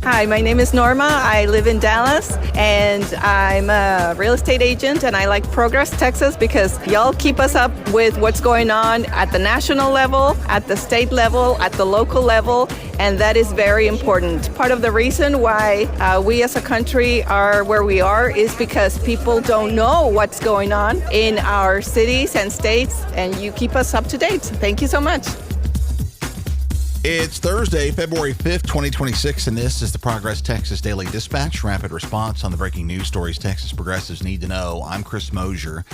Hi, my name is Norma. I live in Dallas, and I'm a real estate agent, and I like Progress Texas because y'all keep us up with what's going on at the national level, at the state level, at the local level, and that is very important. Part of the reason why we as a country are where we are is because people don't know what's going on in our cities and states, and you keep us up to date. Thank you so much. It's Thursday, February 5th, 2026, and this is the Progress Texas Daily Dispatch, rapid response on the breaking news stories Texas progressives need to know. I'm Chris Mosier.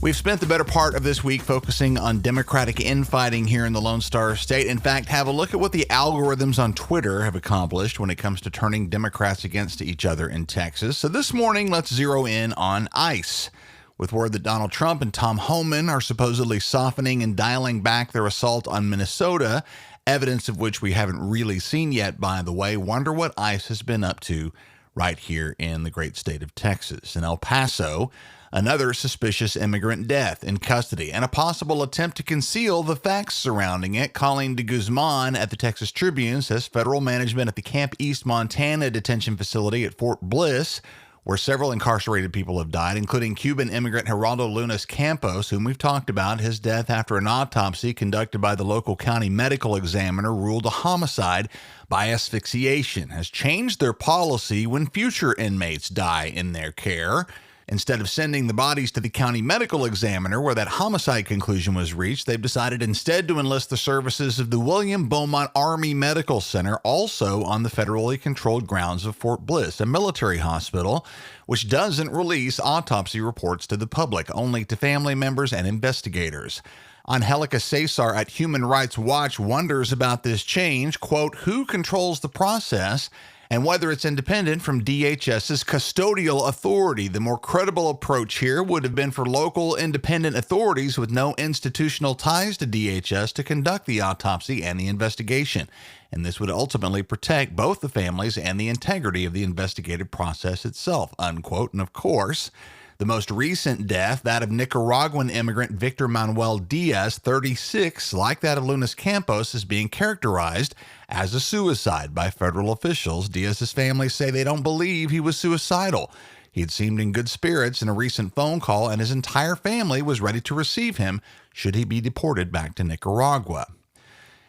We've spent the better part of this week focusing on Democratic infighting here in the Lone Star State. In fact, have a look at what the algorithms on Twitter have accomplished when it comes to turning Democrats against each other in Texas. So this morning, let's zero in on ICE. With word that Donald Trump and Tom Homan are supposedly softening and dialing back their assault on Minnesota, evidence of which we haven't really seen yet, by the way. Wonder what ICE has been up to right here in the great state of Texas. In El Paso, another suspicious immigrant death in custody and a possible attempt to conceal the facts surrounding it. Colleen de Guzman at the Texas Tribune says federal management at the Camp East, Montana detention facility at Fort Bliss, where several incarcerated people have died, including Cuban immigrant Geraldo Lunas Campos, whom we've talked about. His death after an autopsy conducted by the local county medical examiner ruled a homicide by asphyxiation, has changed their policy when future inmates die in their care. Instead of sending the bodies to the county medical examiner where that homicide conclusion was reached, they've decided instead to enlist the services of the William Beaumont Army Medical Center, also on the federally controlled grounds of Fort Bliss, a military hospital which doesn't release autopsy reports to the public, only to family members and investigators. Angelica Cesar at Human Rights Watch wonders about this change. Quote, who controls the process and whether it's independent from DHS's custodial authority? The more credible approach here would have been for local independent authorities with no institutional ties to DHS to conduct the autopsy and the investigation. And this would ultimately protect both the families and the integrity of the investigative process itself, unquote. And of course, the most recent death, that of Nicaraguan immigrant Victor Manuel Diaz, 36, like that of Lunas Campos, is being characterized as a suicide by federal officials. Diaz's family say they don't believe he was suicidal. He had seemed in good spirits in a recent phone call, and his entire family was ready to receive him should he be deported back to Nicaragua.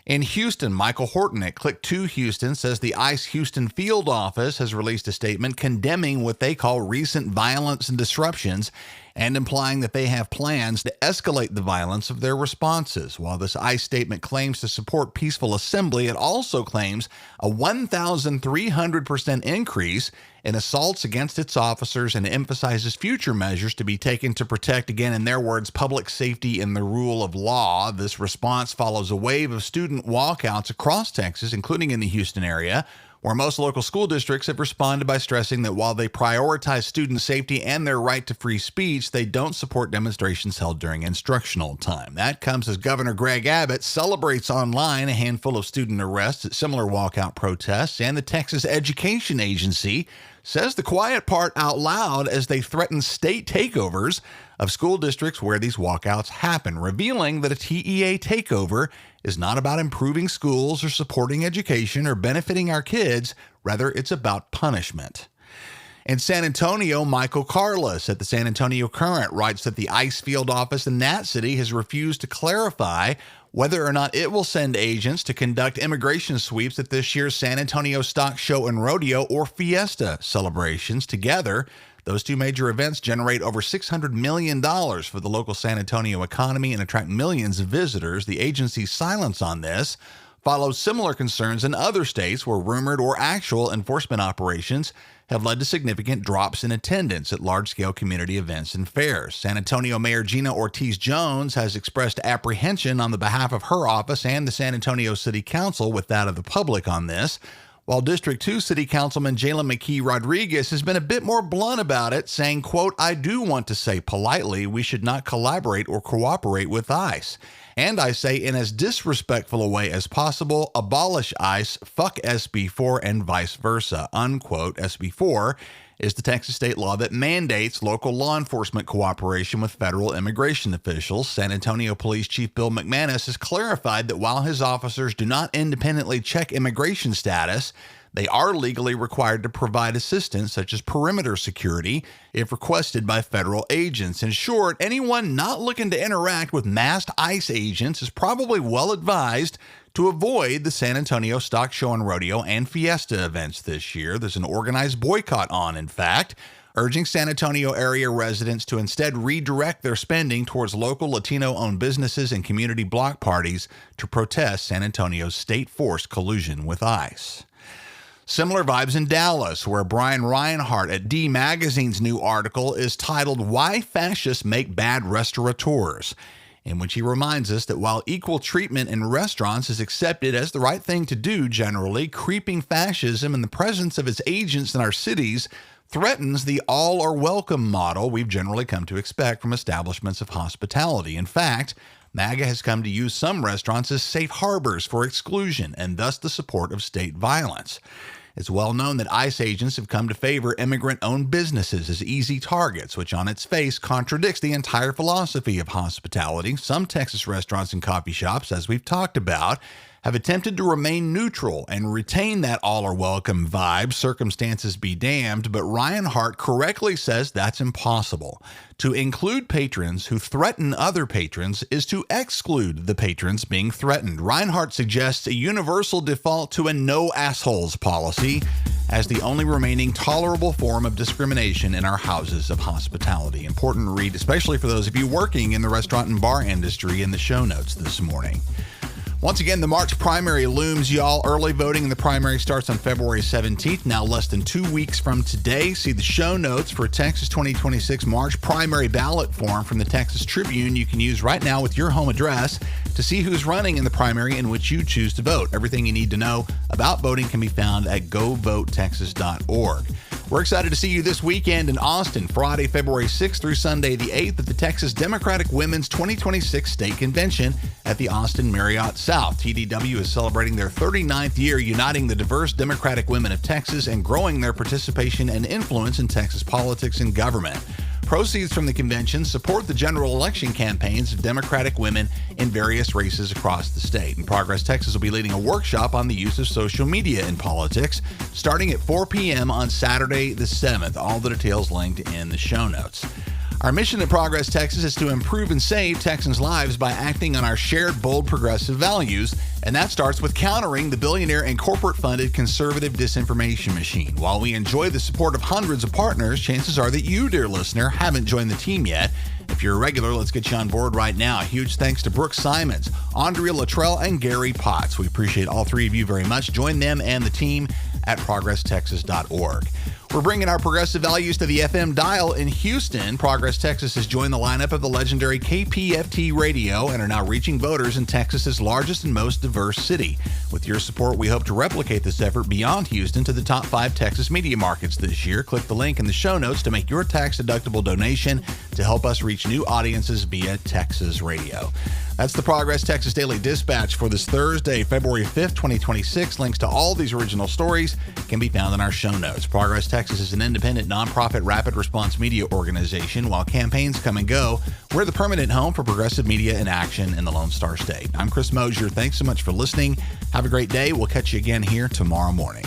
In Houston, Michael Horton at Click 2 Houston says the ICE Houston field office has released a statement condemning what they call recent violence and disruptions and implying that they have plans to escalate the violence of their responses. While this ICE statement claims to support peaceful assembly, it also claims a 1,300% increase in assaults against its officers and emphasizes future measures to be taken to protect, again, in their words, public safety and the rule of law. This response follows a wave of student walkouts across Texas, including in the Houston area, where most local school districts have responded by stressing that while they prioritize student safety and their right to free speech, they don't support demonstrations held during instructional time. That comes as Governor Greg Abbott celebrates online a handful of student arrests at similar walkout protests, and the Texas Education Agency says the quiet part out loud as they threaten state takeovers of school districts where these walkouts happen, revealing that a TEA takeover is not about improving schools or supporting education or benefiting our kids. Rather, it's about punishment. In San Antonio, Michael Carlos at the San Antonio Current writes that the ICE field office in that city has refused to clarify whether or not it will send agents to conduct immigration sweeps at this year's San Antonio Stock Show and Rodeo, or Fiesta, celebrations. Together, those two major events generate over $600 million for the local San Antonio economy and attract millions of visitors. The agency's silence on this follows similar concerns in other states where rumored or actual enforcement operations have led to significant drops in attendance at large-scale community events and fairs. San Antonio Mayor Gina Ortiz-Jones has expressed apprehension on the behalf of her office and the San Antonio City Council with that of the public on this, while District 2 City Councilman Jalen McKee Rodriguez has been a bit more blunt about it, saying, quote, I do want to say politely we should not collaborate or cooperate with ICE. And I say in as disrespectful a way as possible, abolish ICE, fuck SB4, and vice versa, unquote. SB4 is the Texas state law that mandates local law enforcement cooperation with federal immigration officials. San Antonio Police Chief Bill McManus has clarified that while his officers do not independently check immigration status, They are legally required to provide assistance such as perimeter security if requested by federal agents. In short, anyone not looking to interact with masked ICE agents is probably well advised to avoid the San Antonio Stock Show and Rodeo and Fiesta events this year. There's an organized boycott on, in fact, urging San Antonio area residents to instead redirect their spending towards local Latino-owned businesses and community block parties to protest San Antonio's state-forced collusion with ICE. Similar vibes in Dallas, where Brian Reinhart at D Magazine's new article is titled "Why Fascists Make Bad Restaurateurs," in which he reminds us that while equal treatment in restaurants is accepted as the right thing to do generally, creeping fascism in the presence of its agents in our cities threatens the all or welcome model we've generally come to expect from establishments of hospitality. In fact, MAGA has come to use some restaurants as safe harbors for exclusion and thus the support of state violence. It's well known that ICE agents have come to favor immigrant-owned businesses as easy targets, which on its face contradicts the entire philosophy of hospitality. Some Texas restaurants and coffee shops, as we've talked about, have attempted to remain neutral and retain that all-are-welcome vibe, circumstances be damned, but Reinhart correctly says that's impossible. To include patrons who threaten other patrons is to exclude the patrons being threatened. Reinhart suggests a universal default to a no-assholes policy as the only remaining tolerable form of discrimination in our houses of hospitality. Important read, especially for those of you working in the restaurant and bar industry, in the show notes this morning. Once again, the March primary looms, y'all. Early voting in the primary starts on February 17th, now less than 2 weeks from today. See the show notes for Texas 2026 March primary ballot form from the Texas Tribune you can use right now with your home address to see who's running in the primary in which you choose to vote. Everything you need to know about voting can be found at govotetexas.org. We're excited to see you this weekend in Austin, Friday, February 6th through Sunday the 8th at the Texas Democratic Women's 2026 State Convention at the Austin Marriott South. TDW is celebrating their 39th year uniting the diverse Democratic women of Texas and growing their participation and influence in Texas politics and government. Proceeds from the convention support the general election campaigns of Democratic women in various races across the state. And Progress Texas will be leading a workshop on the use of social media in politics starting at 4 p.m. on Saturday the 7th. All the details linked in the show notes. Our mission at Progress Texas is to improve and save Texans' lives by acting on our shared, bold, progressive values, and that starts with countering the billionaire and corporate-funded conservative disinformation machine. While we enjoy the support of hundreds of partners, chances are that you, dear listener, haven't joined the team yet. If you're a regular, let's get you on board right now. A huge thanks to Brooke Simons, Andrea Luttrell, and Gary Potts. We appreciate all three of you very much. Join them and the team at progresstexas.org. We're bringing our progressive values to the FM dial in Houston. Progress Texas has joined the lineup of the legendary KPFT Radio and are now reaching voters in Texas's largest and most diverse city. With your support, we hope to replicate this effort beyond Houston to the top 5 Texas media markets this year. Click the link in the show notes to make your tax-deductible donation to help us reach new audiences via Texas Radio. That's the Progress Texas Daily Dispatch for this Thursday, February 5th, 2026. Links to all these original stories can be found in our show notes. Progress Texas is an independent, nonprofit, rapid response media organization. While campaigns come and go, we're the permanent home for progressive media in action in the Lone Star State. I'm Chris Mosier. Thanks so much for listening. Have a great day. We'll catch you again here tomorrow morning.